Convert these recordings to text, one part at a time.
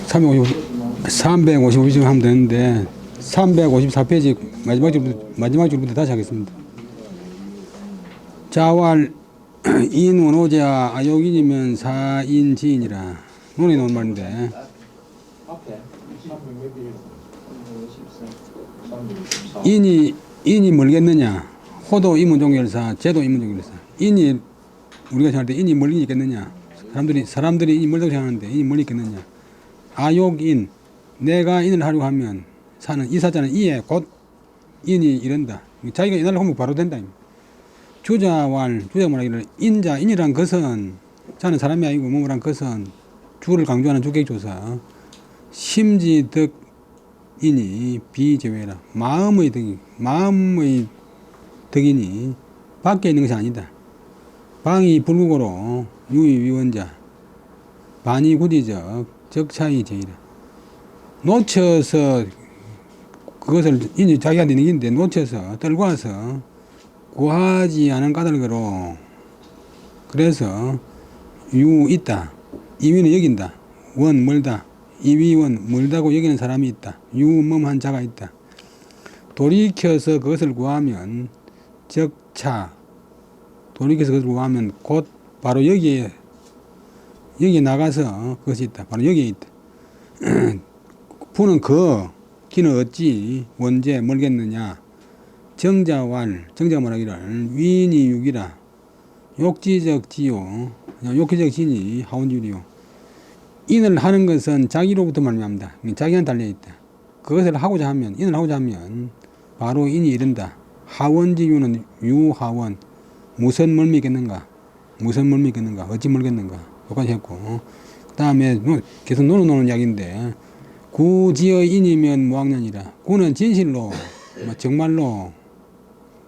355점 하면 되는데 354페이지 마지막 줄부터 다시 하겠습니다. 자왈 인원오자 아욕인이면 사인지인이라 논에 나온 말인데 인이 멀겠느냐? 호도 이문종결사, 제도 이문종결사. 인이 우리가 생각할 때 인이 멀리 있겠느냐? 사람들이 인이 멀다고 생각하는데 인이 멀리 있겠느냐? 아욕인, 내가 인을 하려고 하면 사는 이사자는 이에 곧 인이 이른다. 자기가 인하려고 하면 바로 된다. 주자가 말하기를 인이란 것은 자는 사람이 아니고 뭐란 것은 주를 강조하는 주격조사 심지덕 인이 비제외라. 마음의 덕이니 밖에 있는 것이 아니다. 방이 불국으로 유의위원자 반이 구디적 적차이 제이라. 놓쳐서 그것을 인이 자기한테 있는 긴데 놓쳐서 떨고 와서 구하지 않은 까닭으로 그래서 유 있다. 이위는 여긴다. 원 멀다. 이위원 멀다고 여기는 사람이 있다. 유멈한 자가 있다. 돌이켜서 그것을 구하면 적차 돌이켜서 그것을 구하면 곧 바로 여기에 나가서 그것이 있다. 바로 여기에 있다. 부는 기는 어찌 원제 멀겠느냐. 정자가 말하기를 위인이 육이라. 욕지적 지요. 욕지적 진이 하원주리요. 인을 하는 것은 자기로부터 말미암다. 자기한테 달려있다. 그것을 인을 하고자 하면 바로 인이 이른다. 하원지유는 유하원. 무슨 멀미겠는가? 어찌 멀겠는가? 여기까지 했고. 그 다음에 계속 노는 이야기인데 구지의 인이면 무학년이라. 구는 진실로 정말로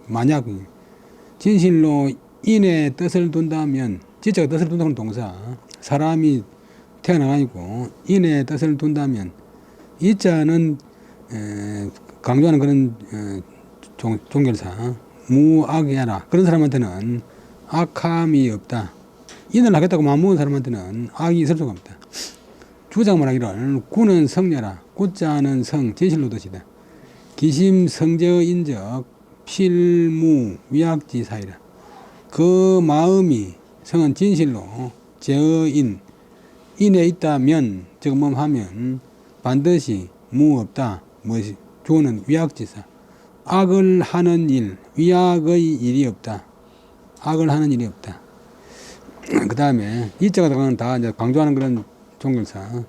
만약 진실로 인의 뜻을 둔다면 지체가 뜻을 둔다는 동사 사람이 태어나가지고 인의 뜻을 둔다면 이자는 강조하는 그런 종결사 무악이라. 그런 사람한테는 악함이 없다. 인을 하겠다고 마음먹은 사람한테는 악이 있을 수가 없다. 주장 말하기를 구는 성녀라. 구자는 성 진실로 뜻이다. 기심 성제의 인적 필무 위약지 사이라. 그 마음이 성은 진실로 제의 인에 있다면 즉 하면 반드시 무 없다. 무엇이 주어는 위약지사. 악을 하는 일, 위약의 일이 없다. 악을 하는 일이 없다. 그 다음에 이자가 들어가는 다 이제 강조하는 그런 종결사.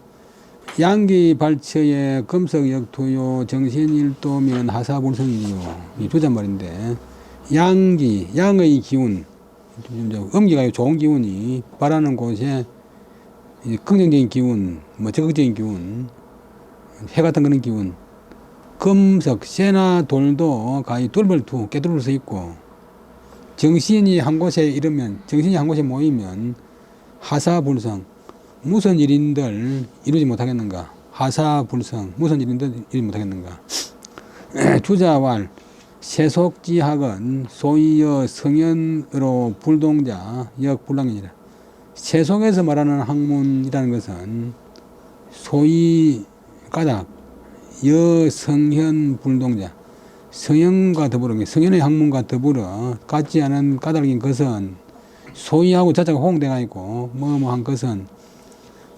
양기 발처의 금석역토요 정신일도면 하사불성이요. 이 주잣말인데 양의 기운, 음기가 좋은 기운이 바라는 곳에 긍정적인 기운, 적극적인 기운, 해 같은 그런 기운. 금석, 새나 돌도 가히 뚫벌투 깨뚫을 수 있고 정신이 한 곳에 모이면 하사불성. 무슨 일인들 이루지 못하겠는가? 하사불성. 무슨 일인들 이루지 못하겠는가? 주자왈 세속지학은 소위여 성현으로 불동자 역불랑이니라. 세속에서 말하는 학문이라는 것은 소위 까닭 여성현 불동자 성현과 더불어 성현의 학문과 더불어 같지 않은 까닭인 것은 소위하고 자자가 호응되어 있고 뭐뭐한 것은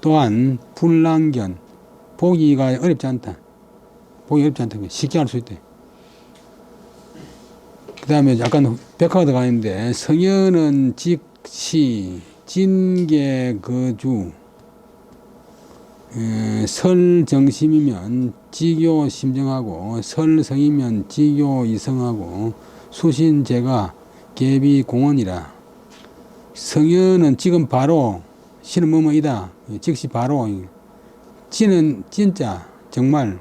또한 불랑견 보기가 어렵지 않다. 쉽게 할 수 있대. 그 다음에 약간 백화가 들어가 있는데 성현은 직시 진계거주 설정심이면 지교 심정하고 설성이면 지교 이성하고 수신제가 계비공원이라. 성현은 지금 바로 시는 뭐뭐이다. 즉시 바로 지는 진짜 정말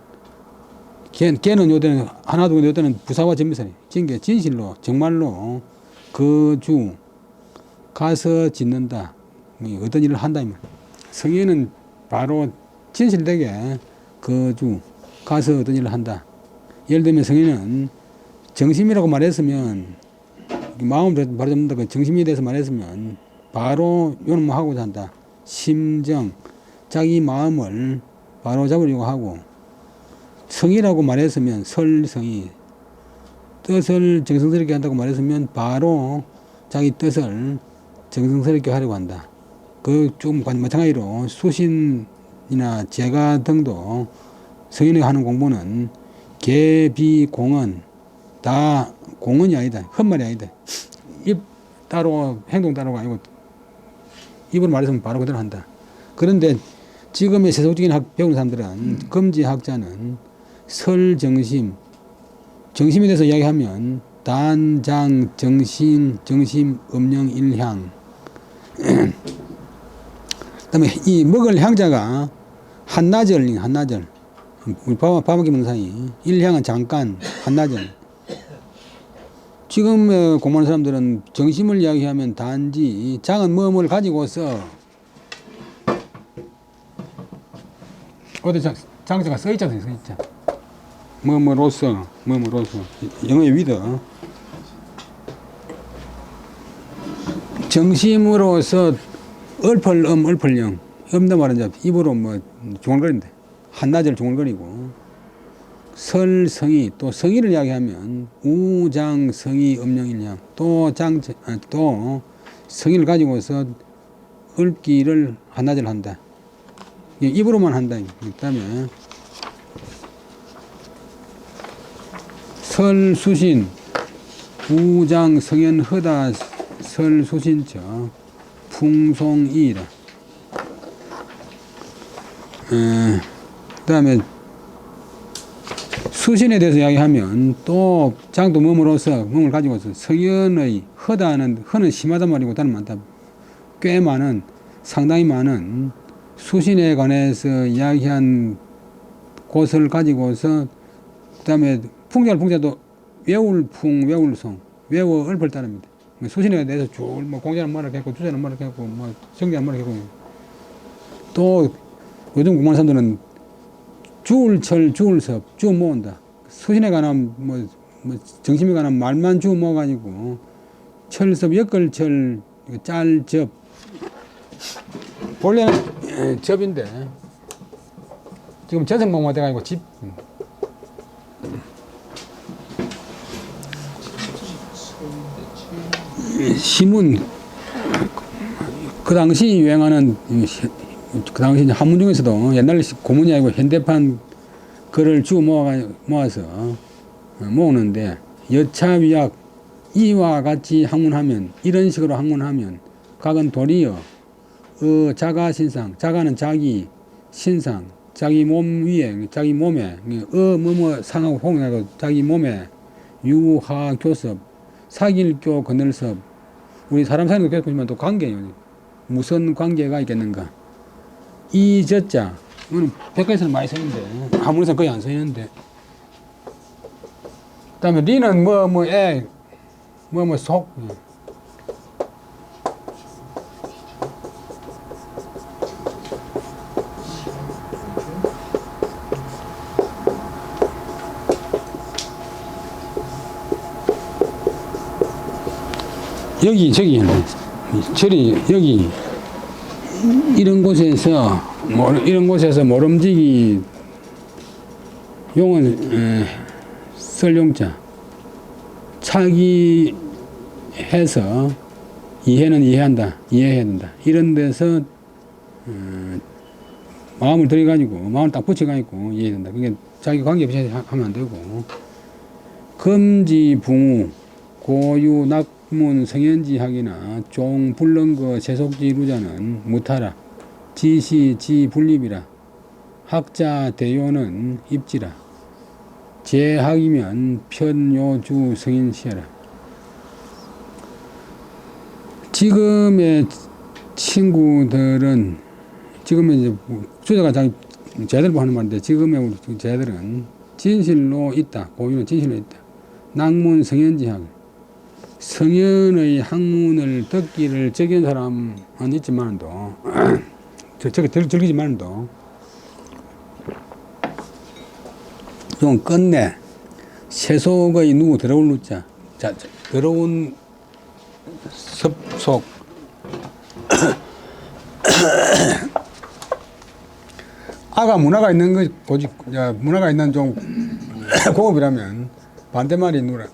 걔는 요때는 하나도 요때는 부사와 전미사니 진게 진실로 정말로 그 주 가서 짓는다. 어떤 일을 한다. 성현은 바로 진실되게 그 주 가서 어떤 일을 한다. 예를 들면 성현은 정심이라고 말했으면 마음을 바로 잡는다. 그 정심에 대해서 말했으면 바로 요는 뭐 하고자 한다. 심정 자기 마음을 바로 잡으려고 하고, 성이라고 말했으면 설성이, 뜻을 정성스럽게 한다고 말했으면 바로 자기 뜻을 정성스럽게 하려고 한다. 그 좀 마찬가지로 수신이나 제가 등도 성인이 하는 공부는 계비공언, 다 공언이 아니다. 헛말이 아니다. 입 따로 행동 따로가 아니고 입으로 말했으면 바로 그대로 한다. 그런데 지금의 세속적인 배우는 사람들은 금지학자는 설정심, 정심에 대해서 이야기하면 단장, 정심, 음령, 일향. 그다음에 이 먹을 향자가 한나절. 우리 밥 먹기 먹는 사이. 일향은 잠깐, 한나절. 지금 공부하는 사람들은 정심을 이야기하면 단지 장은 뭐뭐를 가지고서 어디 장자가 써있잖아요. 써있자. 뭐뭐로서 영어의 위더 정심으로서 얼펄영 음다 말은 입으로 뭐 중얼거린다. 한나절 중얼거리고 설성이 또 성의를 이야기하면 우장성의 음령일량 또 성의를 가지고서 읊기를 한나절 한다. 입으로만 한다. 그다음에 설수신 우장 성현허다 설수신처 풍송이라. 그다음에 수신에 대해서 이야기하면 또 장도 몸을 가지고서 성현의 허는 심하단 말이고 다른 많다. 꽤 많은 상당히 많은 수신에 관해서 이야기한 곳을 가지고서 그다음에 풍자도 외울성 외워 읊을 따릅니다. 수신에 대해서 쭉 공자는 말을 했고 주자는 말을 했고 정자는 말을 했고 또 요즘 공부하는 사람들은 주울섭 주 모은다. 수신에 관한 정심에 관한 말만 주 모아가지고 철섭 역걸철 짤접 본래는 접인데 지금 재생목마 돼가지고 집 시문 그 당시 유행하는 그 당시 한문 중에서도 옛날 고문이 아니고 현대판 글을 주 모아서 모으는데 여차위약 이와 같이 학문하면 이런 식으로 학문하면 각은 도리어 자가신상 자가는 자기 신상 자기 몸 위에 자기 몸에 상하고 홍하고 자기 몸에 유하교섭 사길교 건널섭 우리 사람 사이도 그렇지만 또 관계예요. 무슨 관계가 있겠는가? 이 저자 이거는 백과에서는 많이 쓰는데 한문에서는 거의 안 쓰는데 그다음에 리는 속 여기 이런 곳에서 모름지기 용은 설용자 차기해서 이해는 이해해야 된다. 이런 데서 마음을 들여가지고 마음을 딱 붙여가지고 이해해야 된다. 그게 자기 관계 없이 하면 안 되고 금지붕우 고유 낙문 성현지학이나 종 불렁거 세속지루자는 무타라 지시 지분립이라 학자 대요는 입지라 제학이면 편요주 성인시하라. 지금의 친구들은 지금의 이제 주자가 자기 제자들 하는 말인데 지금의 우리 제자들은 진실로 있다. 고유는 진실로 있다. 낙문 성현지학 성현의 학문을 듣기를 적인 사람은 있지만도 즐기지만도 좀 끝내 세속의 누구 들어올 누자 자 들어온 섭속 아가 문화가 있는 거 고집, 문화가 있는 좀 고급이라면 반대말이 누라.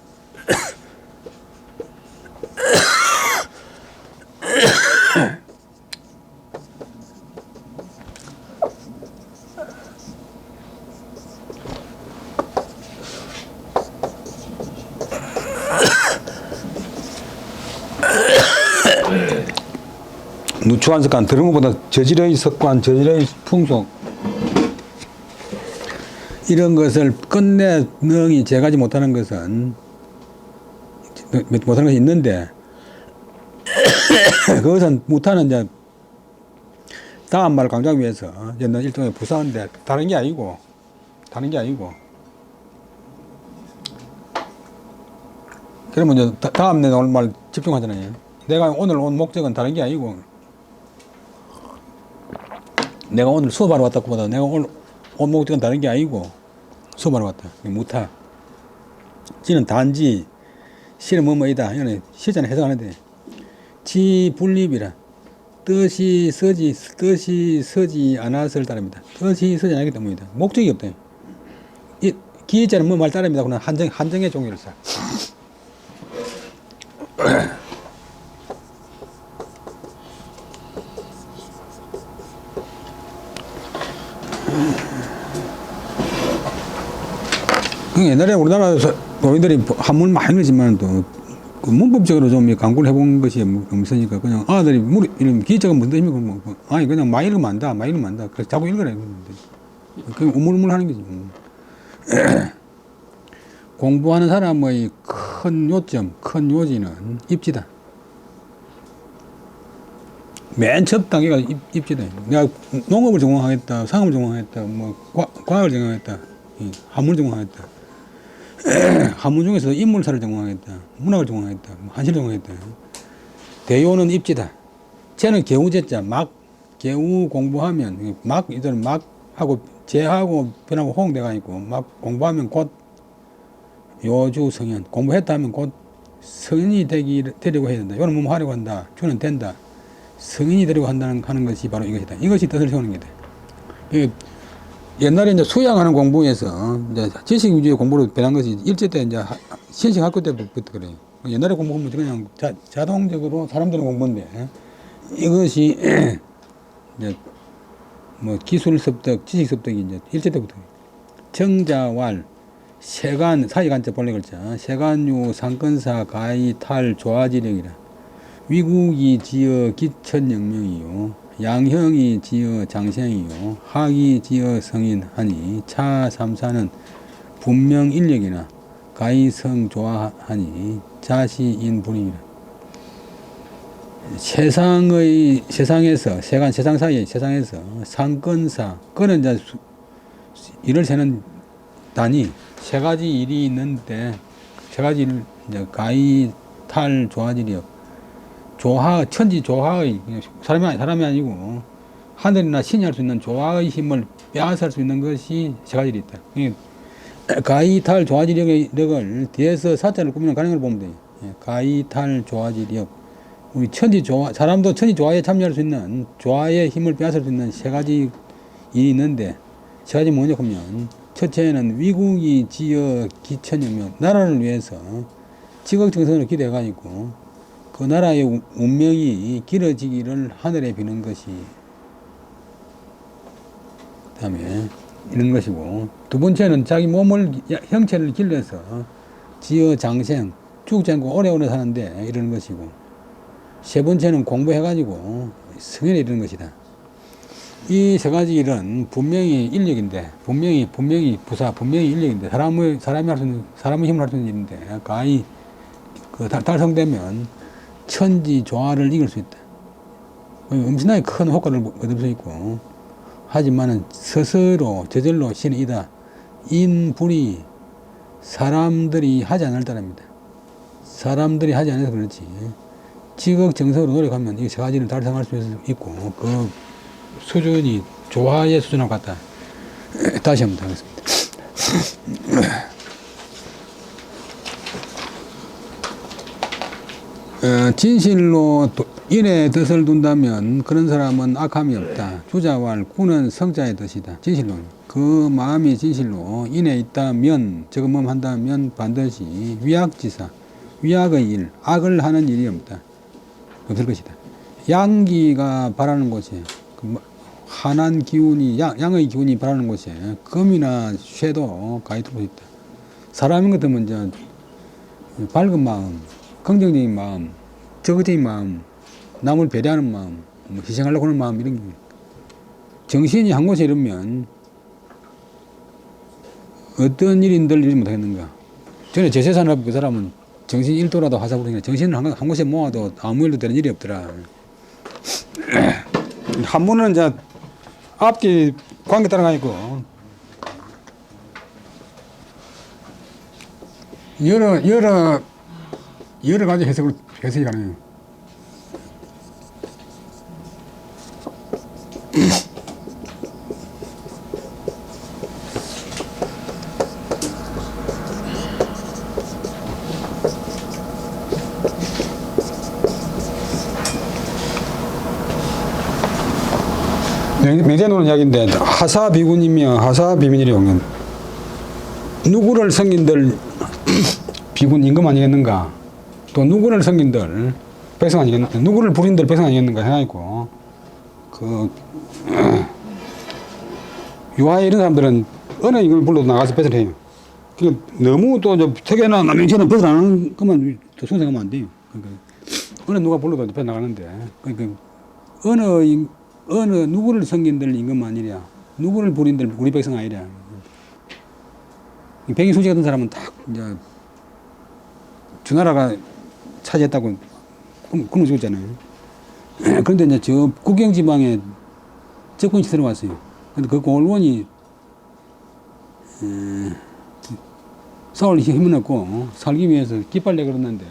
누추한 습관, 들은 것보다 저질의 습관, 저질의 풍속 이런 것을 끝내 능히 제가지 못하는 것은 못하는 것이 있는데 그것은 못하는 이제 다음 말을 강조하기 위해서 이제 일종의 부사인데 다른 게 아니고 그러면 이제 다음 내 오늘 말 집중하잖아요. 내가 오늘 온 목적은 다른 게 아니고 내가 오늘 수업하러 왔다고 보다 내가 오늘 온 목적은 다른 게 아니고 수업하러 왔다. 무타. 지는 단지 실은 뭐뭐이다. 이거는 실전에 해석하는데 지 분립이라 뜻이 서지 않았을 따릅니다. 뜻이 서지 않았기 때문이다. 목적이 없다. 이 기자는 뭐 말 따릅니다. 그러나 한정의 종류를 써. 옛날에 우리나라에서 노인들이 한문 많이 그러지만 또 그 문법적으로 좀 강구를 해본 것이 없으니까 그냥 아들이 이런 기자가 뭔 뜻입니까? 아니 그냥 많이 읽으면 안다. 그래서 자꾸 읽으라 그러는데 그냥 우물우물 하는 거지. 공부하는 사람의 큰 요점, 큰 요지는 입지다. 맨 첫 단계가 입지다. 내가 농업을 전공하겠다, 상업을 전공하겠다, 뭐 과학을 전공하겠다, 한문을 전공하겠다. 한문 중에서 인문사를 전공하겠다, 문학을 전공하겠다, 한시를 전공하겠다. 대요는 입지다. 쟤는 개우제자, 개우 공부하면 이들은 막 하고 제하고 변하고 호응돼가 있고 막 공부하면 곧 요주 성현, 공부했다 하면 곧 성인이 되려고 해야 된다. 요는 뭐 하려고 한다. 주는 된다. 성인이 되려고 하는 것이 바로 이것이다. 이것이 뜻을 세우는 게다. 옛날에 이제 수양하는 공부에서 이제 지식 위주의 공부로 변한 것이 일제 때 이제 신식 학교 때부터 그래요. 옛날에 공부하면 그냥 자동적으로 사람들은 공부인데 이것이 이제 뭐 기술 습득, 지식 습득이 이제 일제 때부터 정자왈 세간 사이간자 본래 글자 세간유 상근사 가이 탈 조아지력이라 위국이 지어 기천영명이요 양형이 지어 장생이요 학이 지어 성인하니 차 삼사는 분명 인력이나 가이성 조화하니 자시인 분이라. 세상에서 세상 사이에 세상에서 상근사 그는 이제 일을 세는 단위 세 가지 일이 있는데 세 가지 일 이제 가이 탈 조화지력 천지 조화의 사람이 아니고 하늘이나 신이 할 수 있는 조화의 힘을 빼앗을 수 있는 것이 세 가지 일이 있다. 가이탈 조화지력을 뒤에서 사자를 꾸미는 가능을 보면 돼요. 가이탈 조화지력 우리 천지 조화 사람도 천지 조화에 참여할 수 있는 조화의 힘을 빼앗을 수 있는 세 가지 일이 있는데 세 가지 뭐냐 하면 첫째는 위국이 지어 기천이면 나라를 위해서 지극정성으로 기대해가지고 그 나라의 운명이 길어지기를 하늘에 비는 것이 그다음에 이런 것이고 두 번째는 자기 몸을 형체를 길러서 지어 장생 죽지 않고 오래오래 사는데 이러는 것이고 세 번째는 공부해가지고 성현에 이르는 것이다. 이 세 가지 일은 분명히 인력인데 분명히 인력인데 사람의 힘을 할 수 있는 일인데 가히 달성되면 천지 조화를 이길 수 있다. 엄청나게 큰 효과를 얻을 수 있고 하지만은 스스로 저절로 신이 이다. 인불이 사람들이 하지 않을 따릅니다. 사람들이 하지 않아서 그렇지. 지극정성으로 노력하면 이 세 가지를 달성할 수 있고 그 수준이 조화의 수준하고 같다. 다시 한번 하겠습니다. 진실로 인의 뜻을 둔다면 그런 사람은 악함이 없다. 주자왈 구는 성자의 뜻이다. 진실로. 그 마음이 진실로 인에 있다면 저금함한다면 반드시 위악지사 위악의 일 악을 하는 일이 없을 것이다. 양기가 바라는 곳에 환한 기운이 양의 기운이 바라는 곳에 금이나 쇠도 가있도록 있다. 사람인 것 같으면 이제 밝은 마음, 긍정적인 마음, 적극적인 마음, 남을 배려하는 마음, 희생하려고 하는 마음 이런 게 정신이 한 곳에 이르면 어떤 일인들 이루지 못하겠는가. 전에 제세산 앞에 그 사람은 정신 1도라도 화사부르니까 정신을 한 곳에 모아도 아무 일도 되는 일이 없더라. 한 분은 이제 앞뒤 관계 따라가 있고 여러 가지 해석이 가능해요. 맹세노는 이야기인데 하사비군이며 하사비민이래요. 누구를 성인들 비군 임금 아니겠는가? 또 누구를 성인들 백성 아니겠는가? 누구를 부린들 백성 아니겠는가 생각했고 유아에 이런 사람들은 어느 임금을 불러도 나가서 배설해요. 너무 또 특혜나 남명체는 배설하는 것만 순생하면 안 돼요. 그러니까 어느 누가 불러도 배설 나가는데 그러니까 어느 누구를 섬긴들 임금 아니랴, 누구를 부린들 우리 백성 아니랴. 백인수지 같은 사람은 딱 이제 주나라가 차지했다고 그러면 죽었잖아요. 그런데 이제 저 국경 지방에 적군이 들어왔어요. 근데 그 고을원이 싸울 힘은 없고 살기 위해서 깃발내 걸었는데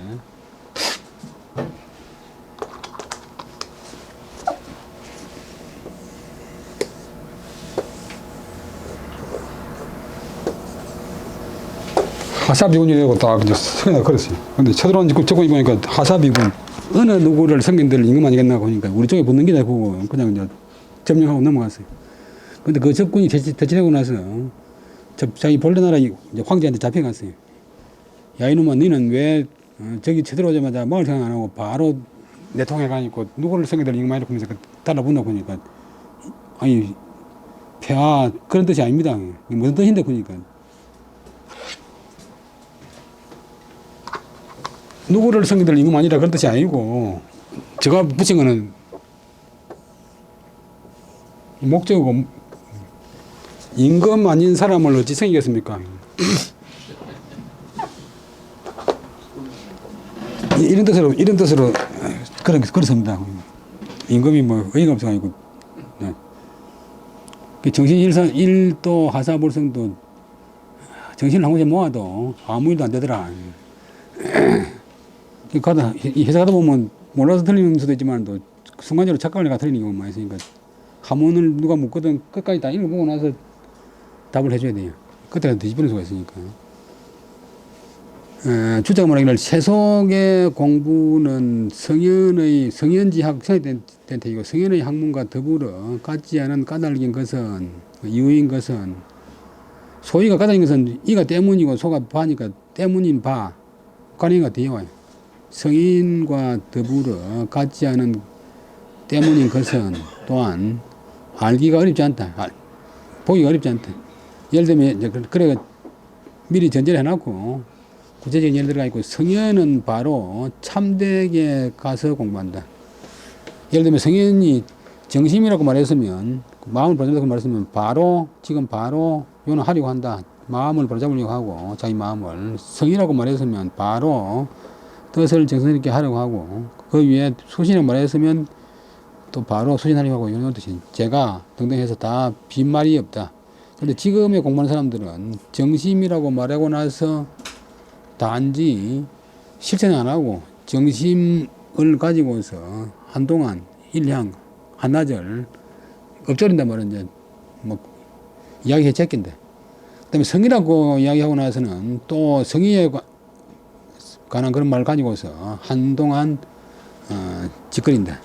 하사비군이라고 딱 이제 성에다 걸었어요. 근데 쳐들어온 적군이 보니까 하사비군 어느 누구를 성인들 임금 아니겠나 보니까 우리 쪽에 붙는 게다 보고 그냥 이제 점령하고 넘어갔어요. 근데 그 적군이 대치되고 나서 자기 본래 나라 황제한테 잡혀갔어요. 야 이놈아 너는 왜 저기 쳐들어오자마자 마을 생각 안 하고 바로 내통해 가니까 누구를 성인들 임금 아니라고 하면서 달라붙나 보니까 아니 폐하 그런 뜻이 아닙니다. 무슨 뜻인데 보니까 누구를 성인들 임금 아니라 그런 뜻이 아니고 제가 붙인 거는 목적이고 임금 아닌 사람을 어찌 성이겠습니까? 이런 뜻으로 그렇습니다. 임금이 뭐 의의가 없어 가지고 정신 일도 하사불성도 정신을 한 곳에 모아도 아무 일도 안 되더라. 이 해석하다 보면 몰라서 틀리는 수도 있지만 또 순간적으로 착각을 해가 틀리는 경우가 많이 있으니까 한문을 누가 묻거든 끝까지 다 읽어보고 나서 답을 해줘야 돼요. 그때가 뒤집어질 수가 있으니까. 주자가 말하기를 세속의 공부는 성현지학 성이 된 tex이고 성현의 학문과 더불어 같지 않은 까닭인 것은 이유인 것은 소위가 까닭인 것은 이가 때문이고 소가 바니까 때문인 바 관행가 뒤에 와요. 성인과 더불어 같지 않은 때문인 것은 또한 알기가 어렵지 않다. 보기가 어렵지 않다. 예를 들면 그래 미리 전제를 해놓고 구체적인 예를 들어가 있고 성현은 바로 참되게 가서 공부한다. 예를 들면 성현이 정심이라고 말했으면 마음을 보존하고 말했으면 지금 바로 요는 하려고 한다. 마음을 바로잡으려고 하고 자기 마음을 성이라고 말했으면 바로 뜻을 정성있게 하려고 하고 그 위에 수신을 말했으면 또 바로 수신하려고 하고 이런 뜻이 제가 등등 해서 다 빈말이 없다. 그런데 지금의 공부하는 사람들은 정심이라고 말하고 나서 단지 실천을 안 하고 정심을 가지고서 한동안 일향 한나절 엎조린단 말은 이제 뭐 이야기해 제낀데 그다음에 성이라고 이야기하고 나서는 또 성의에 관한 그런 말을 가지고서 한동안 짓거린다.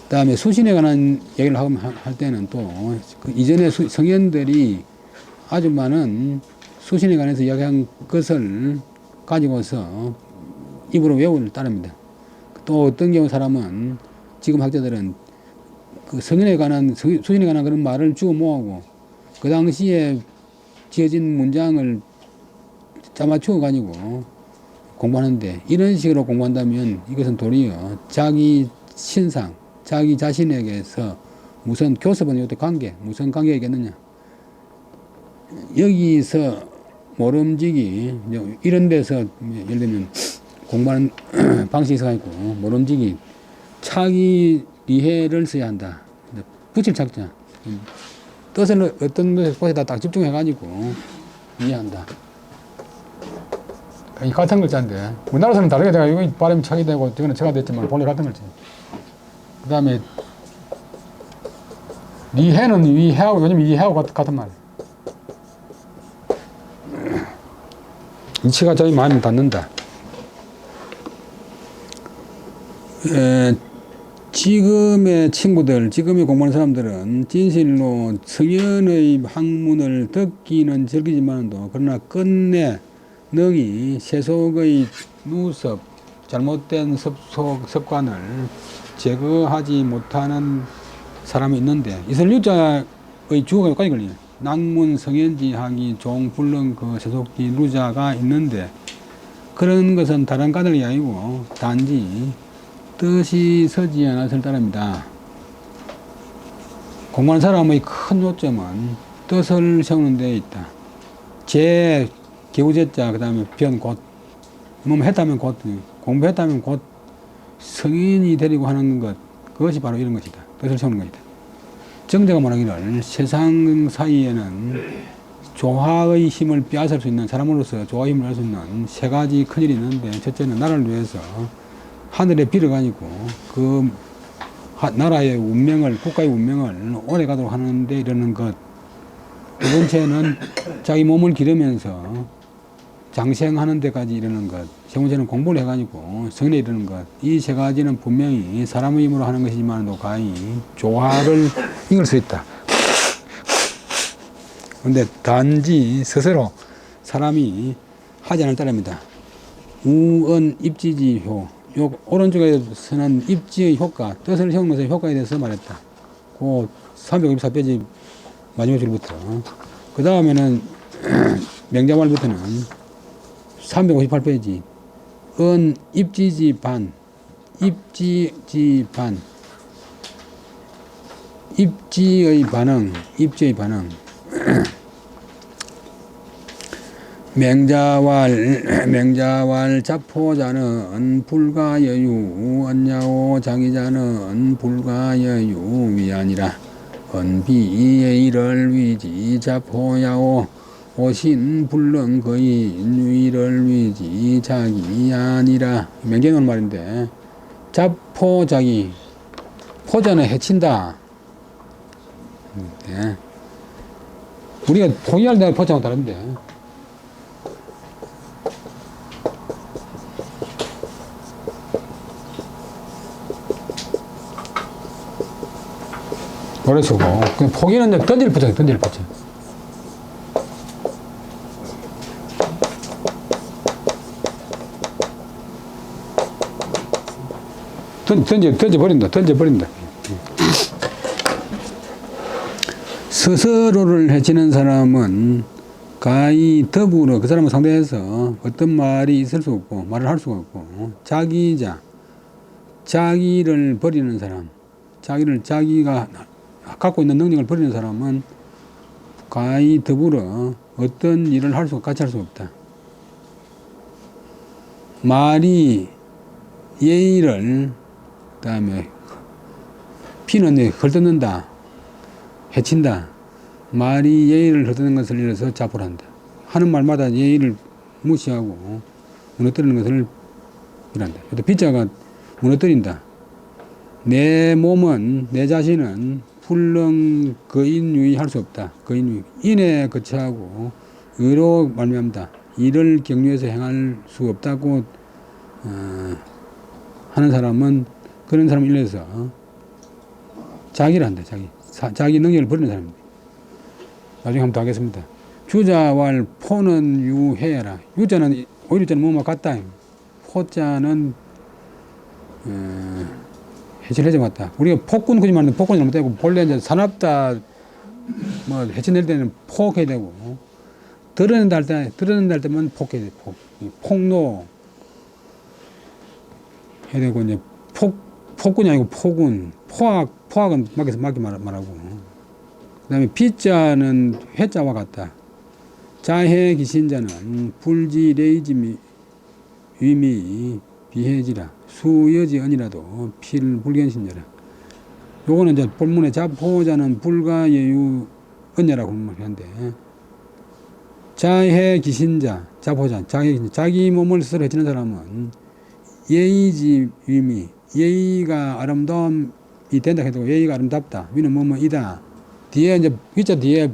그다음에 수신에 관한 얘기를 할 때는 또 그 이전에 성현들이 아주 많은 수신에 관해서 이야기한 것을 가지고서 입으로 외우를 따릅니다. 또 어떤 경우 사람은 지금 학자들은 그 수신에 관한 그런 말을 주워 모으고 그 당시에 지어진 문장을 짜맞추어 가지고 공부하는데, 이런 식으로 공부한다면 이것은 도리어 자기 신상, 자기 자신에게서 무슨 교섭은 이것도 관계, 무슨 관계이겠느냐. 여기서 모름지기 이런 데서 예를 들면 공부하는 방식이 있어가지고 모름지기 차기 리해를 써야 한다. 붙일 착자. 뜻을 어떤 곳에다 딱 집중해가지고 이해한다. 이 같은 글자인데 우리나라에서는 다르게 돼가 이거 발음이 차게 되고 저거는 제가 됐지만 본래 같은 글자. 그 다음에 리해는 위해하고 요즘 이해하고 같은 말. 이치가 저희 마음에 닿는다. 지금의 친구들, 지금의 공부하는 사람들은 진실로 성현의 학문을 듣기는 즐기지만도 그러나 끝내 능히 세속의 누섭, 잘못된 습관을 제거하지 못하는 사람이 있는데, 이설유자의 주어가 여기까지 걸리네. 낙문 성현지하기 종 불능 그 세속지 루자가 있는데, 그런 것은 다른 까닭이 아니고 단지 뜻이 서지 않았을 따름이다. 공부하는 사람의 큰 요점은 뜻을 세우는 데 있다. 제, 개우제자, 그 다음에 변, 곧. 뭐 했다면 곧, 공부했다면 곧 성인이 되려고 하는 것, 그것이 바로 이런 것이다. 뜻을 세우는 것이다. 정자가 말하기를 세상 사이에는 조화의 힘을 빼앗을 수 있는, 사람으로서 조화의 힘을 할 수 있는 세 가지 큰일이 있는데, 첫째는 나라를 위해서 하늘에 빌어가지고 그 나라의 운명을, 국가의 운명을 오래 가도록 하는데 이러는 것. 두 번째는 자기 몸을 기르면서 장생하는 데까지 이르는 것. 세 번째는 공부를 해가지고 성인에 이르는 것. 이 세 가지는 분명히 사람의 힘으로 하는 것이지만 가히 조화를 이길 수 있다. 그런데 단지 스스로 사람이 하지 않을 따름이다. 우언 입지지효. 요 오른쪽에서는 입지의 효과, 뜻을 세우는 것의 효과에 대해서 말했다. 그 354페이지 마지막 줄부터. 그 다음에는 명자말부터는 358페이지 은 입지지 반, 입지지 반, 입지의 반응, 입지의 반응. 맹자왈 자포자는 불가여유, 언야오 장의자는 불가여유 위아니라. 언비예의를 위지 자포야오, 오신 불능 거인 위를 위지 자기 아니라. 맹자는 말인데, 자포자기, 포자는 해친다. 네. 우리가 포기할 때 포자하고 다른데. 오래 쓰고, 포기는 이제 던질 포자, 던질 포자. 던져버린다. 스스로를 해치는 사람은 가히 더불어 그 사람을 상대해서 어떤 말이 있을 수 없고, 말을 할 수가 없고, 자기를 버리는 사람, 자기가 갖고 있는 능력을 버리는 사람은 가히 더불어 어떤 일을 같이 할 수 없다. 말이 예의를, 그 다음에 피는 헐뜯는다, 해친다. 말이 예의를 헐뜯는 것을 이래서 자포를 한다. 하는 말마다 예의를 무시하고 무너뜨리는 것을 이란다. 또 빗자가 무너뜨린다. 내 몸은, 내 자신은 불능 거인유의 할 수 없다. 거인유의. 인에 거치하고 의로 말미암다. 이를 경유해서 행할 수 없다고 하는 사람은 그런 사람을 일러서 자기를 한다. 자기 능력을 버리는 사람입니다. 나중에 한번 더 하겠습니다. 주자왈 포는 유해라. 유자는 오히려 자는 뭐뭐 같다. 포자는 해칠해져 맞다. 우리가 폭군 그지 말하는데 폭군이 잘못되고 본래 이제 산업다 뭐 해쳐낼 때는 폭해야 되고 드러낸다 할 때만 폭해야 돼. 폭로 해야 되고 이제 폭군이 아니고 포군. 포악은 맞게 말하고. 그다음에 비자는 회자와 같다. 자해 기신자는 불지 레이지 위미 비해지라. 수여지 언이라도 필 불견신자라. 요거는 이제 본문에 자포자는 불가 예유 언야라고 하는데 자해 기신자 자포자 자기 몸을 스스로 해치는 사람은 예의지 위미 예의가 아름다움이 된다 해도 예의가 아름답다. 위는 뭐뭐이다. 뒤에 이제 위자 뒤에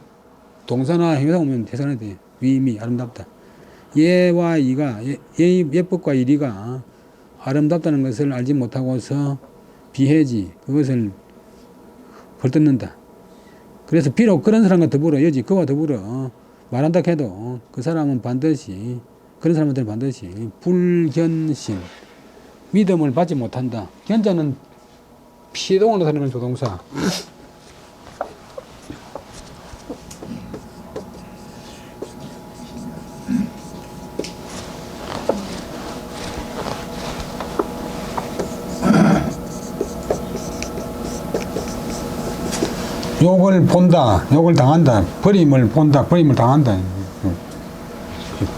동사나 행사 오면 해석해야 돼. 위미 아름답다. 예와 이가 예법과 이리가 아름답다는 것을 알지 못하고서 비해지 그것을 헐뜯는다. 그래서 비록 그런 사람과 더불어 여지 그와 더불어 말한다 해도 그 사람은 반드시 그런 사람들은 반드시 불견신 믿음을 받지 못한다. 견자는 피동을 나타내는 조동사. 욕을 본다, 욕을 당한다, 버림을 본다, 버림을 당한다.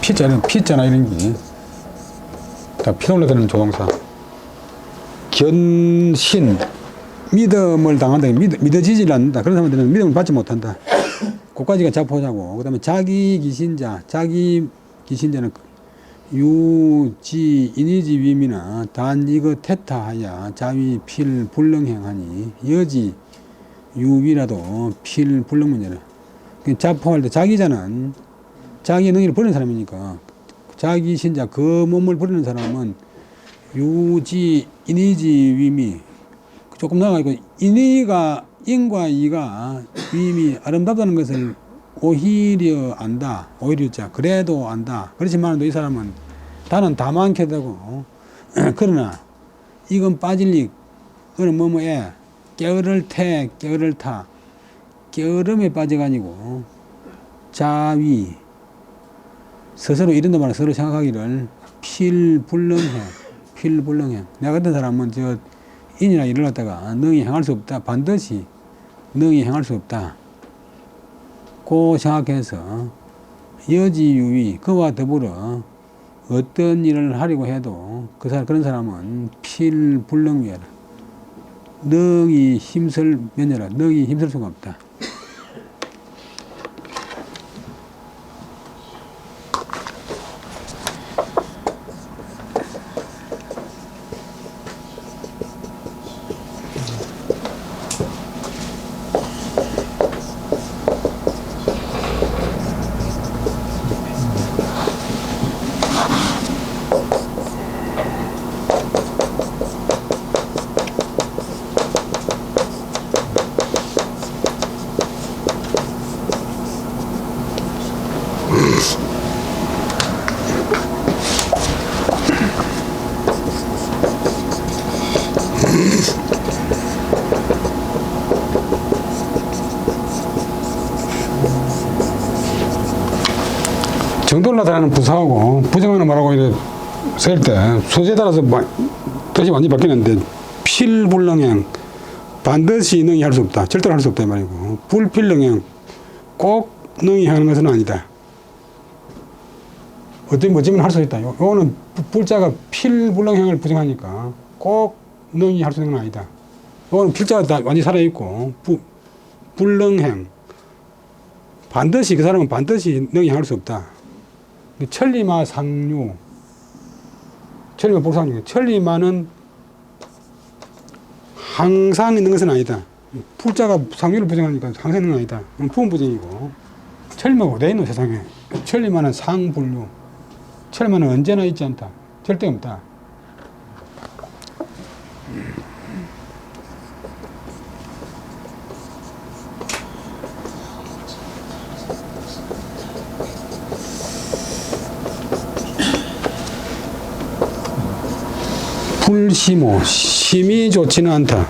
피자나 이런 게 다 피동을 나타내는 조동사. 견신, 믿음을 당한다. 믿어지질 않는다. 그런 사람들은 믿음을 받지 못한다. 그까지가 자포자고. 그 다음에 자기 기신자는 유지, 인이지 위미나 단 이거 태타하야 자위 필 불능행하니 여지 유비라도 필 불능문제라. 자포할 때 자기자는 자기의 능력을 버리는 사람이니까 자기 신자 그 몸을 버리는 사람은 유지, 인이지 위미 조금 나아가고 인과 이가 위미 아름답다는 것을 오히려 안다. 오히려 자 그래도 안다. 그렇지만 이 사람은 다는 다만케 되고 그러나 이건 빠질 리 그는 뭐뭐에 게으를 타 게으름에 빠져가지고 자위 스스로 이른다 말은 서로 생각하기를 필불능해. 내가 같은 사람은 저 인이나 일을 갖다가 능히 행할 수 없다. 반드시 능히 행할 수 없다. 고 생각해서 여지유위 그와 더불어 어떤 일을 하려고 해도 그런 사람은 필불능위하라. 능히 힘쓸 면여라. 능히 힘쓸 수가 없다. 정도를 나타내는 부사하고 부정하는 말하고 쓸 때 소재에 따라서 뜻이 완전히 바뀌는데 필불능행 반드시 능히 할 수 없다. 절대로 할 수 없다 이 말이고 불필능행 꼭 능히 하는 것은 아니다. 어떤 뭐지만 할 수 있다. 요거는 불자가 필불능행을 부정하니까 꼭 능히 할 수 있는 건 아니다. 요거는 필자가 다 완전히 살아있고 불능행 반드시 그 사람은 반드시 능히 할 수 없다. 천리마 상류 천리마 복상류 천리마는 항상 있는 것은 아니다. 풀자가 상류를 부정하니까 항상 있는 건 아니다. 부분 부정이고 천리마가 어디에 있노 세상에. 천리마는 상불류 천리마는 언제나 있지 않다. 절대 없다. 불심호, 심이 좋지는 않다.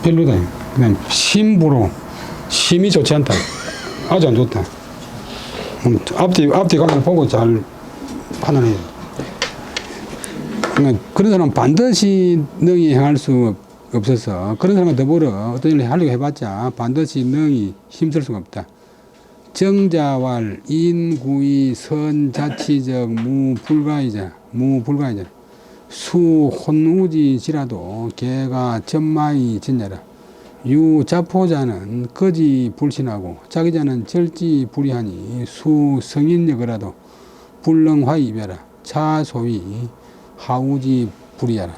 별로다. 그냥 심부로, 심이 좋지 않다. 아주 안 좋다. 앞뒤 가면 보고 잘 판단해야 돼. 그러니까 그런 사람은 반드시 능히 행할 수 없어서, 그런 사람은 더불어 어떤 일을 하려고 해봤자 반드시 능히 힘쓸 수가 없다. 정자왈, 인구이, 선자치적, 무불가이자, 수혼우지지라도 개가 전마이 진냐라. 유자포자는 거지 불신하고 자기자는 절지 불이하니 수성인역이라도 불능화이 이별라. 차소위 하우지 불이야라.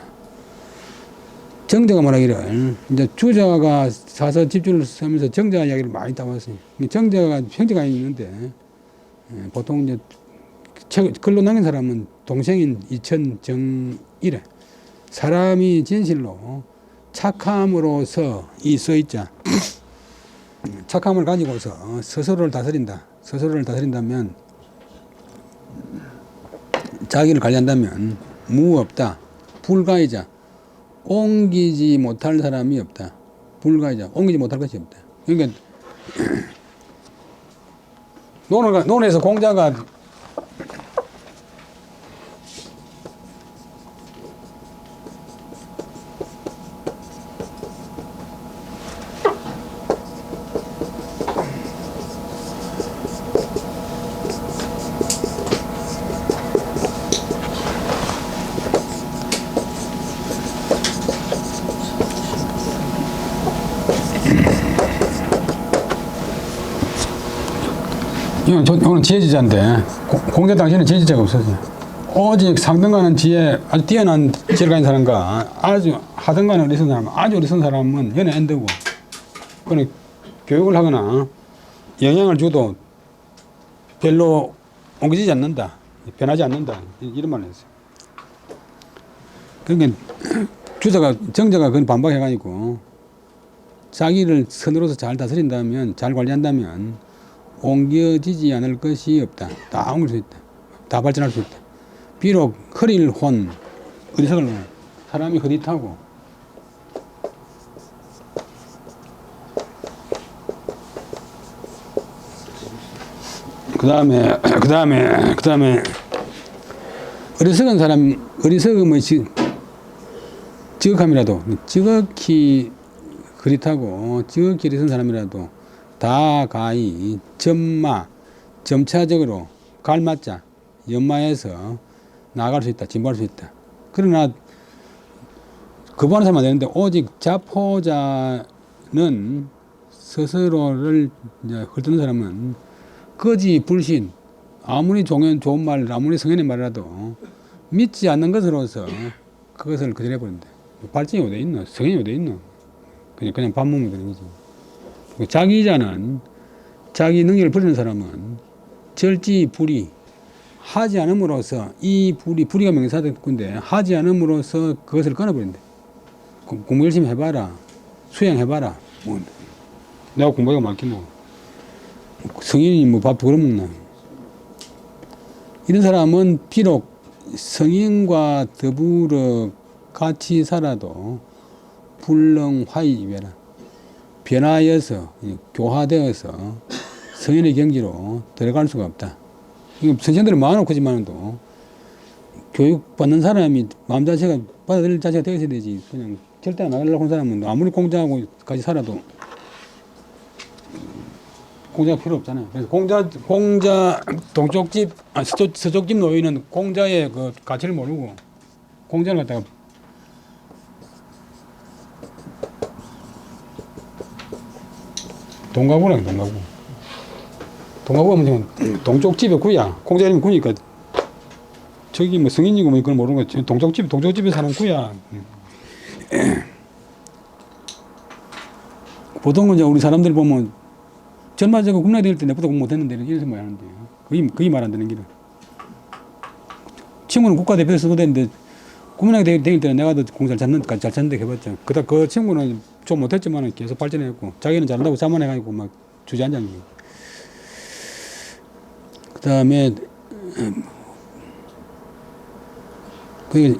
정자가 말하기를, 이제 주자가 사서 집주를 쓰면서 정자 이야기를 많이 따왔어요. 정자가 형제가 있는데, 보통 이제 글로 남긴 사람은 동생인 이천정일에, 사람이 진실로 착함으로서 이 써있자. 착함을 가지고서 스스로를 다스린다. 스스로를 다스린다면, 자기를 관리한다면 무없다. 불가이자, 옮기지 못할 사람이 없다. 불가이자, 옮기지 못할 것이 없다. 그러니까 논에서 공자가 오늘 지혜지자인데, 공자 당시에는 지혜지자가 없었어요. 오직 상등가는 지혜, 아주 뛰어난 지혜를 가진 사람과 아주 하등가는 어리석은 사람, 아주 어리석은 사람은 연애 안 되고, 그러니 교육을 하거나 영향을 줘도 별로 옮겨지지 않는다. 변하지 않는다. 이런 말을 했어요. 그러니까 정자가 그건 반박해가지고, 자기를 선으로서 잘 다스린다면, 잘 관리한다면 옮겨지지 않을 것이 없다. 다 옮길 수 있다. 다 발전할 수 있다. 비록 허릴 혼, 어리석을 사람이 흐릿하고, 그 다음에 어리석은 사람, 어리석음의 지극함이라도, 지극히 흐릿하고 지극히 어리석은 사람이라도 다 가히 점차적으로 갈맞자 연마해서 나아갈 수 있다. 진보할 수 있다. 그러나 거부하는 사람은 안 되는데, 오직 자포자는 스스로를 헐뜯는 사람은 거지 불신, 아무리 좋은 말, 아무리 성현의 말이라도 믿지 않는 것으로서 그것을 거절해버린다. 발전이 어디 있노? 성현이 어디 있노? 그냥 밥 먹으면 되는 거지. 자기자는, 자기 능력을 버리는 사람은 절지 불이, 하지 않음으로써, 이 불이가 명사인데 하지 않음으로써 그것을 끊어버린다. 공부 열심히 해봐라. 수행해봐라. 뭐, 내가 공부가 많겠노. 성인이 뭐 밥도 그러 먹나. 이런 사람은 비록 성인과 더불어 같이 살아도 불능화이외라. 변화해서, 교화되어서 성인의 경지로 들어갈 수가 없다. 선생들은 마음을 크지만도 교육받는 사람이 마음 자체가 받아들일 자체가 되어야 되지. 그냥 절대 안 하려고 하는 사람은 아무리 공자하고 같이 살아도 공자가 필요 없잖아요. 그래서 공자 동쪽집, 서쪽집 노인은 공자의 그 가치를 모르고 공자를 갖다가 동가구라, 동가구. 동가구가 뭐냐면 동쪽집에 구야. 공자님 구니까 저기 뭐 성인이고 뭐 그걸 모르는 거지. 동쪽집에 사는 구야. 보통은 이제 우리 사람들 보면 전반적으로 국내 될 때 내보다 공부 못했는데 이래서 뭐 하는데요. 거의 말 안 되는 길은. 친구는 국가대표에서도 됐는데 구문학교 다닐 때는 내가 더 공잘 잘 찾는데 해봤죠. 그다 그 친구는 좀 못했지만 계속 발전했고 자기는 잘한다고 자만해가지고 막 주저앉았고. 그 다음에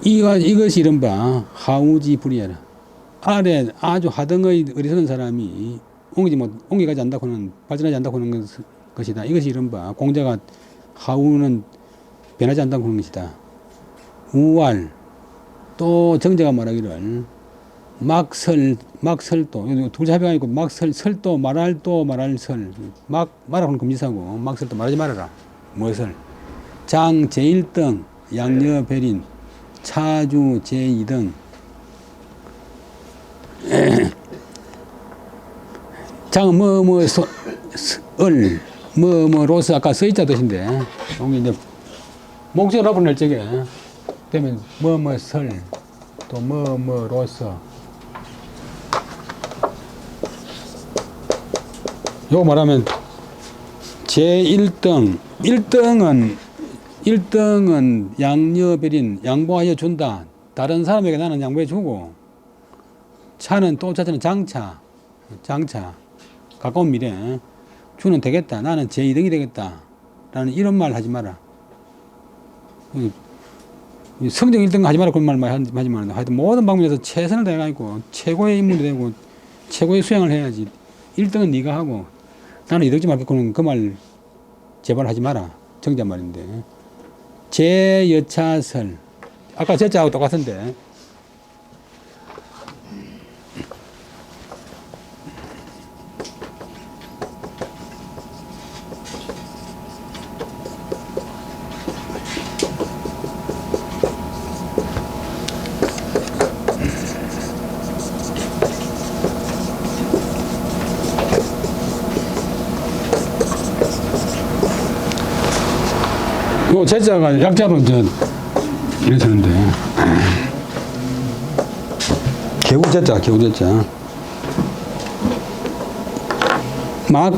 이것이 이른바 하우지불이야라. 아래 아주 하등의 어리석은 사람이 옮겨가지 않다고는 발전하지 않다고는 것이다. 이것이 이른바 공자가 하우는 변하지 않다고 하는 것이다. 우왈 또 정자가 말하기를 막설도 둘째 합의가 아니고 설도 말할설 말하고는 금지사고 막설도 말하지 말아라. 무엇을 장 제1등 양녀 배린 차주 제2등 장은 로스 아까 서있자 뜻인데 여기 이제 목적을 앞으로 낼 적에 되면 설 또 로스 요거 말하면 제1등 1등은 양녀별인 양보하여 준다. 다른 사람에게 나는 양보해 주고 차는 또 차는 장차 가까운 미래 주는 되겠다. 나는 제2등이 되겠다. 라는 이런 말 하지 마라. 성적 1등 하지 마라. 그런 말 하지 마라. 하여튼 모든 방면에서 최선을 다해가지고 최고의 인물이 되고 최고의 수행을 해야지. 1등은 네가 하고 나는 2등지 말겠고는 그 말 제발 하지 마라. 정자 말인데. 제여차설 아까 제자하고 똑같은데 요 제자가 약자로 이제 이러는데 개우제자 막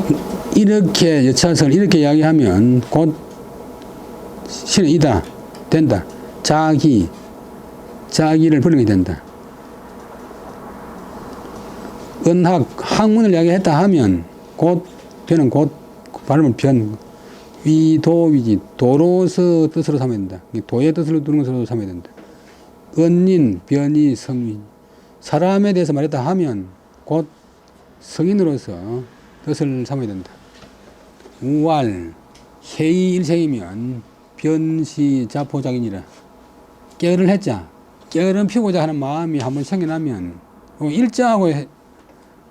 이렇게 여차설 이렇게 이야기하면 곧 신이다 된다. 자기를 버리게 된다. 은학 학문을 이야기했다 하면 곧 발음을 위도위지 도로서 뜻으로 삼아야 된다. 도의 뜻으로 두는 것으로 삼아야 된다. 은인, 변이, 성인 사람에 대해서 말했다 하면 곧 성인으로서 뜻을 삼아야 된다. 우왈 해이 일생이면 변시 자포작인이라 깨어를 했자 깨어름 피우고자 하는 마음이 한번 생겨나면 일자하고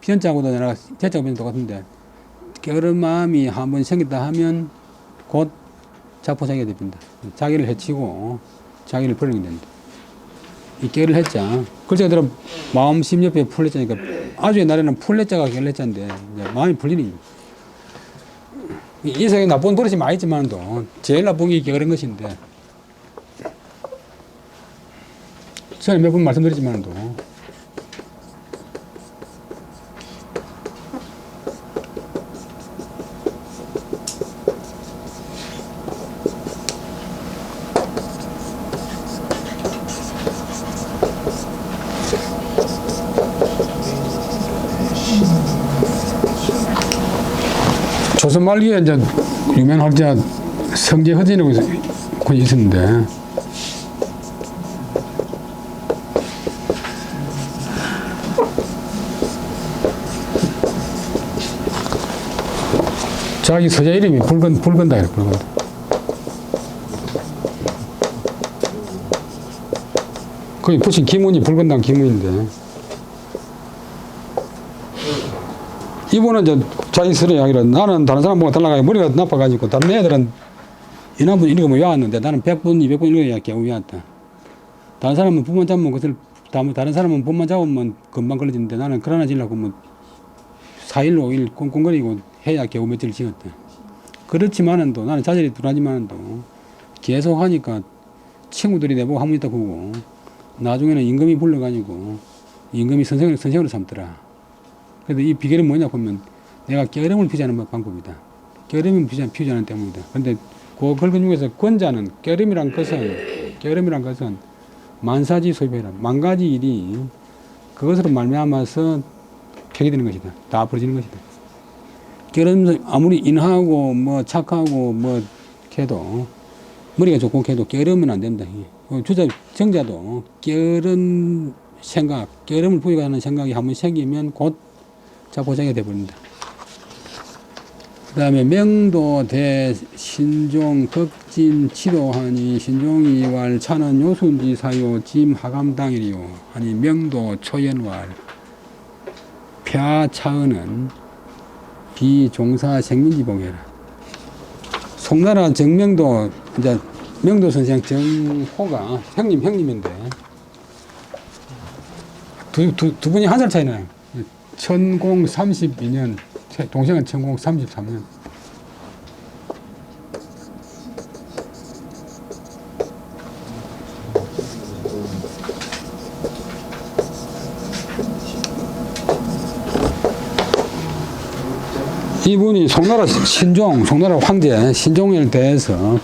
변자하고도 내가 제자하고 변자 똑같은데 깨어른 마음이 한번 생겼다 하면 곧 자포자기가 됩니다. 자기를 해치고 자기를 버리게 된다. 이 깨를 했자 글자가 들어 마음 심 옆에 풀렸자니까 아주 옛날에는 풀렸자가 결했자인데 마음이 풀리니 이 세상에 나쁜 버릇이 많이 있지만도 제일 나쁜 게 깨어른 것인데 전에 몇 번 말씀드렸지만도 조선 말기에 이제 유명한 학자 성제허진이라고 있었는데 자기 서자 이름이 붉은다 이래 붉은다. 거기 붙인 기문이 붉은당 기문인데 이분은 이제 자기 스스로 이야기를 나는 다른 사람 보고 달라가지고 머리가 나빠가지고 다른 애들은 인한분 읽으면 외웠는데 나는 100분, 200분 읽어야 겨우 외웠다. 다른 사람은 분만 잡으면 그것을 다른 사람은 분만 잡으면 금방 걸려지는데 나는 그러나 지려고 뭐 4일, 5일 꽁꽁거리고 해야 겨우 며칠 지었다. 그렇지만은 또 나는 자질이 둔하지만은 또 계속 하니까 친구들이 내보고 한문 있다 보고 나중에는 임금이 불러가지고 임금이 선생으로 삼더라. 그래도 이 비결은 뭐냐 보면 내가 깨어름을 피우지 않는 방법이다. 깨어름을 피우지 않는 때문이다. 근데 그 긁은 중에서 권자는 깨어름이란 것은 만사지 소비해라. 만 가지 일이 그것으로 말미암아서 폐기되는 것이다. 다 벌어지는 것이다. 게으름 아무리 인하고 뭐 착하고 뭐 해도 머리가 좋고 해도 게으르면 안 된다. 주자 정자도 게으른 생각, 게으름을 부여하는 생각이 한번 생기면 곧 자포자기가 되어버린다. 그 다음에 명도 대 신종 극진 치도하니 신종이왈 차는 요순지 사요 짐 하감당일이요 하니 명도 초연왈 펴차은은 비종사 생민지복해라. 송나라 정명도 이제 명도 선생 정호가 형님인데 두 분이 한 살 차이 나요. 1032년 동생은 1033년. 이분이 송나라 송나라 황제 신종에 대해서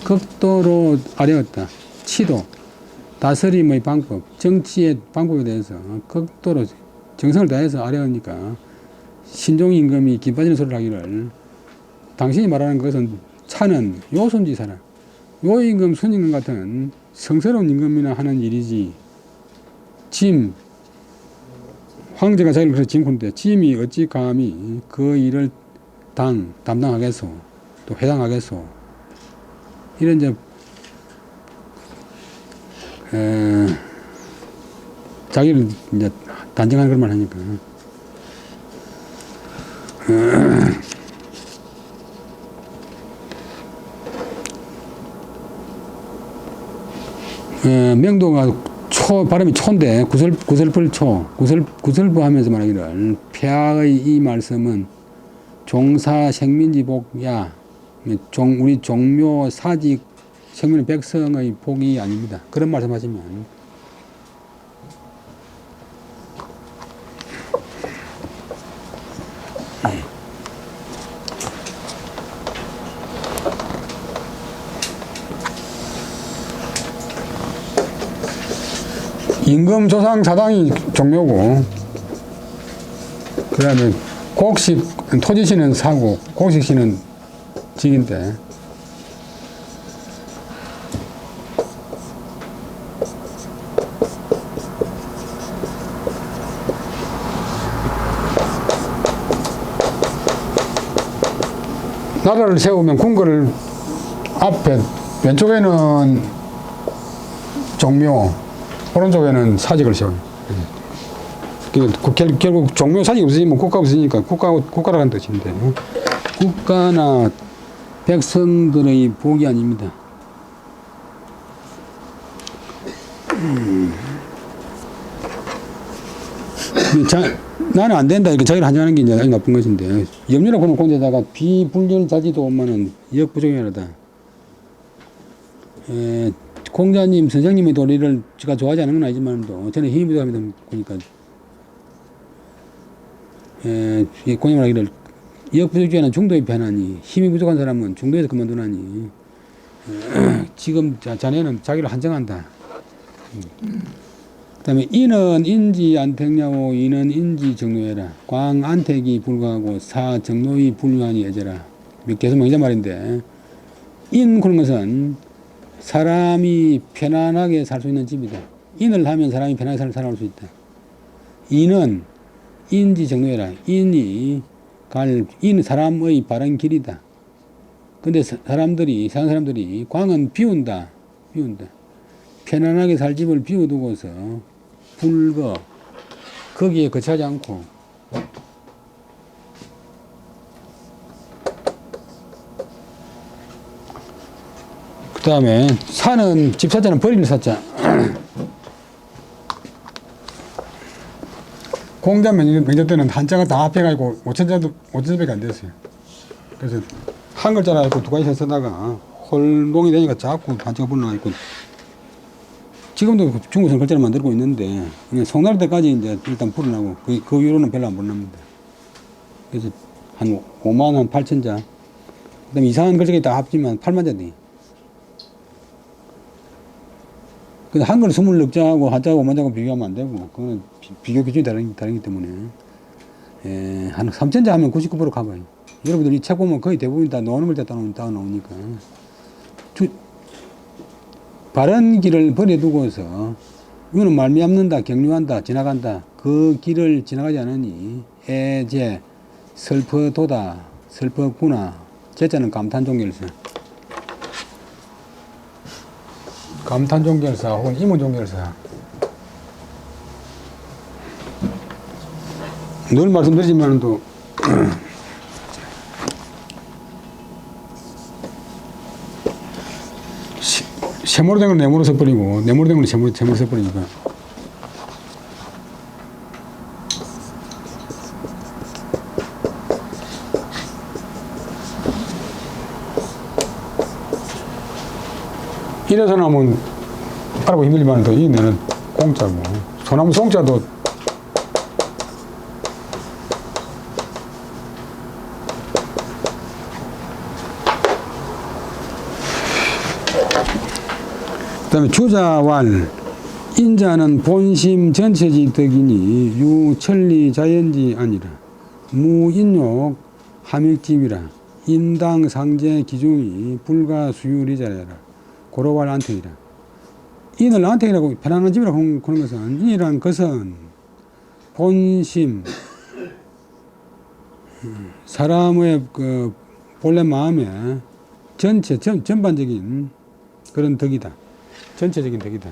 극도로 아뢰었다. 치도, 다스림의 방법, 정치의 방법에 대해서 극도로 정성을 다해서 아뢰으니까 신종 임금이 김빠지는 소리를 하기를 당신이 말하는 것은 차는 요순지사라. 요 임금, 순임금 같은 성스러운 임금이나 하는 일이지. 짐, 황제가 자기를 그래서 짐꾼데 짐이 어찌 감히 그 일을 담당하겠소, 또 해당하겠소. 이런 이제 자기를 이제 단정하는 그런 말 하니까. 명도가 발음이 초인데 구설불초 구설부 하면서 말하기를 폐하의 이 말씀은 종사 생민지복야 우리 종묘 사직 생민의 백성의 복이 아닙니다. 그런 말씀하시면 임금 조상 자당이 종묘고, 그 다음에 곡식 토지시는 사고 곡식시는 직인데 나라를 세우면 궁궐을 앞에 왼쪽에는 종묘, 오른쪽에는 사직을 세워요. 결국 종묘 사직이 없으면 국가가 없으니까 국가라는 뜻인데, 국가나 백성들의 복이 아닙니다. 나는 안 된다 이렇게 자기를 한정하는 게 이제 아주 나쁜 것인데, 염려로 그는 공제자가 비불륜자지도 오면은 역부정행하다. 공자님, 선생님의 도리를 제가 좋아하지 않는 건 아니지만도 저는 힘이 부족합니다 보니까 공자님 말하기를 역부족주의는 중도에 변하니 힘이 부족한 사람은 중도에서 그만두나니 지금 자네는 자기를 한정한다. 그 다음에 이는 인지 안택냐오 이는 인지 정로해라. 광 안택이 불가하고 사 정로이 불가하니 애제라. 계속 명자 말인데, 인 그런 것은 사람이 편안하게 살 수 있는 집이다. 인을 하면 사람이 편하게 살아올 수 있다. 이는 인지 정로해라. 인이 인 사람의 바른 길이다. 근데 사는 사람들이 광은 비운다. 편안하게 살 집을 비워두고서 불거 거기에 거치하지 않고 그 다음에 사는 집 사자는 버리는 사자. 공자 명절 때는 한자가 다 합해가지고 5천자밖에 안 됐어요. 그래서 한 글자라 해서 두 가지 쓰다가 홀동이 되니까 자꾸 한자가 불러나 있고, 지금도 중국에서 글자를 만들고 있는데 송나라 때까지 이제 일단 불어나고 그 이후로는 별로 안 불어납니다. 그래서 한 5만 한 8천 자. 그다음에 이상한 글자가 다 합치면 8만 자 돼. 근데 한글 20글자하고 한자하고 원자하고 비교하면 안 되고, 그거는 비교 기준이 다르기 때문에. 예, 한 3천자 하면 99% 가봐요. 여러분들 이 책 보면 거의 대부분 다 노는 글자 따 나오니까. 바른 길을 버려두고서, 이거는 말미암는다, 격려한다, 지나간다. 그 길을 지나가지 않으니, 해제, 슬퍼도다, 슬펐구나. 제자는 감탄종결사. 감탄종결사 혹은 이문종결사. 늘 말씀드리지만 또 세모로 된 걸 네모로 써버리고 네모로 된 걸 세모로 써버리니까 이래서 나면 알아보기 힘들지만 또 이 내는 공짜고 소나무 송자도 그 다음에 주자왈 인자는 본심 전체지 덕이니 유천리 자연지 아니라 무인욕 함일집이라 인당 상제 기중이 불가수율이자라 고로왈 안택이라. 인을 안택이라고 편안한 집이라고 하는 것은 인이란 것은 본심 사람의 그 본래 마음의 전반적인 그런 덕이다. 전체적인 덕이다.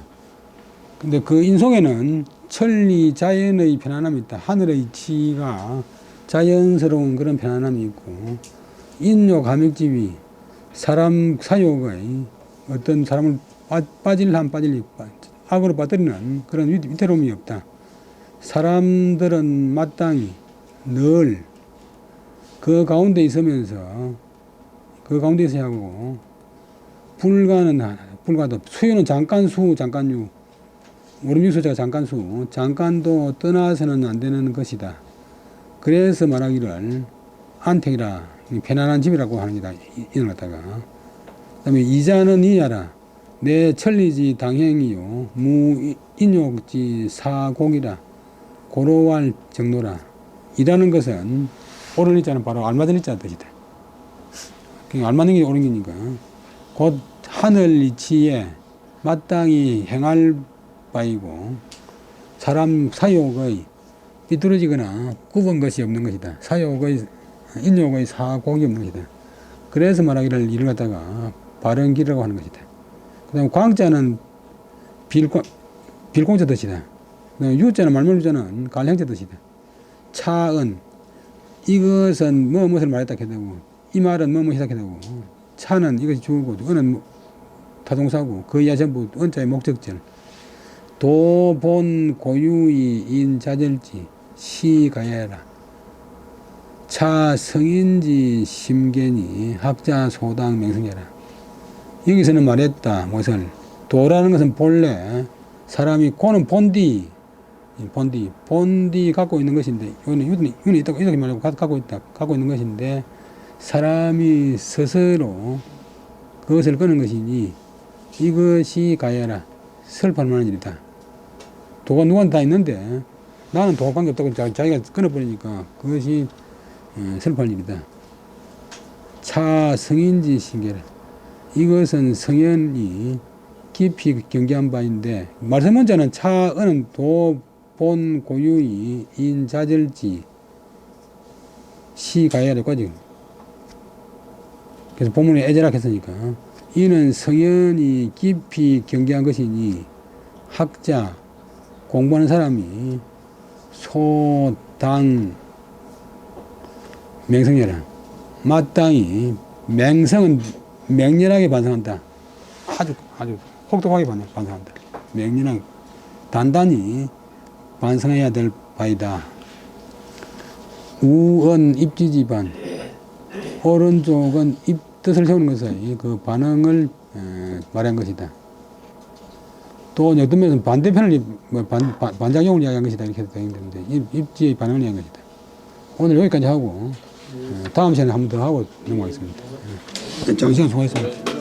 근데 그 인 속에는 천리 자연의 편안함이 있다. 하늘의 치가 자연스러운 그런 편안함이 있고 인욕 감욕집이 사람 사욕의 어떤 사람을 빠질람 빠질리 악으로 빠뜨리는 그런 위태로움이 없다. 사람들은 마땅히 늘 그 가운데 있으면서 그 가운데 있어야 하고 불가도 수유는 잠깐수 잠깐유 오름육수자가 잠깐수 잠깐도 떠나서는 안 되는 것이다. 그래서 말하기를 안택이라 편안한 집이라고 하는 게다 이걸 갖다가 그 다음에 이자는 이야라 내 천리지 당행이요 무인욕지 사곡이라 고로왈 정로라. 이라는 것은 옳은 이자는 바로 알맞은 이자 뜻이다. 알맞는 게 옳은 게니까 곧 하늘 이치에 마땅히 행할 바이고 사람 사욕의 삐뚤어지거나 굽은 것이 없는 것이다. 사욕의 인욕의 사곡이 없는 것이다. 그래서 말하기를 이를 갖다가 바른 길이라고 하는 것이다. 그 다음에 광자는 빌공자 뜻이다. 그 다음에 유자는 말물유자는 갈행자 뜻이다. 차은 이것은 무엇을 말했다 해야 되고 이 말은 무엇을 해야 되고 차는 이것이 주어고 은은 타동사고 그 이하 전부 은자의 목적절 도본 고유의 인자절지 시가야라 차 성인지 심견이 학자 소당 맹성해라. 여기서는 말했다. 무엇을 도라는 것은 본래 사람이 고는 본디 갖고 있는 것인데 이거는 있다고 이렇게 말하고 갖고 있는 것인데 사람이 스스로 그것을 끄는 것이니 이것이 가야라 슬퍼할 만한 일이다. 도가 누구한테 다 있는데 나는 도가 관계없다고 자기가 끊어버리니까 그것이 슬퍼할 일이다. 차 성인지 신계라. 이것은 성현이 깊이 경계한 바인데 말씀 문자는 차은 도본 고유의 인자절지 시가야를 꺼지. 그래서 본문에 애절하게 했으니까 이는 성현이 깊이 경계한 것이니 학자 공부하는 사람이 소당 맹성해라. 마땅히 맹성은 맹렬하게 반성한다. 아주 혹독하게 반성한다. 맹렬하게 단단히 반성해야 될 바이다. 우언 입지지반 오른쪽은 입 뜻을 세우는 것의 그 반응을 말한 것이다. 또 어떤 면에서는 반대편을 반작용을 이야기한 것이다 이렇게 해도 되는데 입지의 반응을 이야기한 것이다. 오늘 여기까지 하고 다음 시간에 한 번 더 하고 넘어가겠습니다. 장시간 수고했습니다.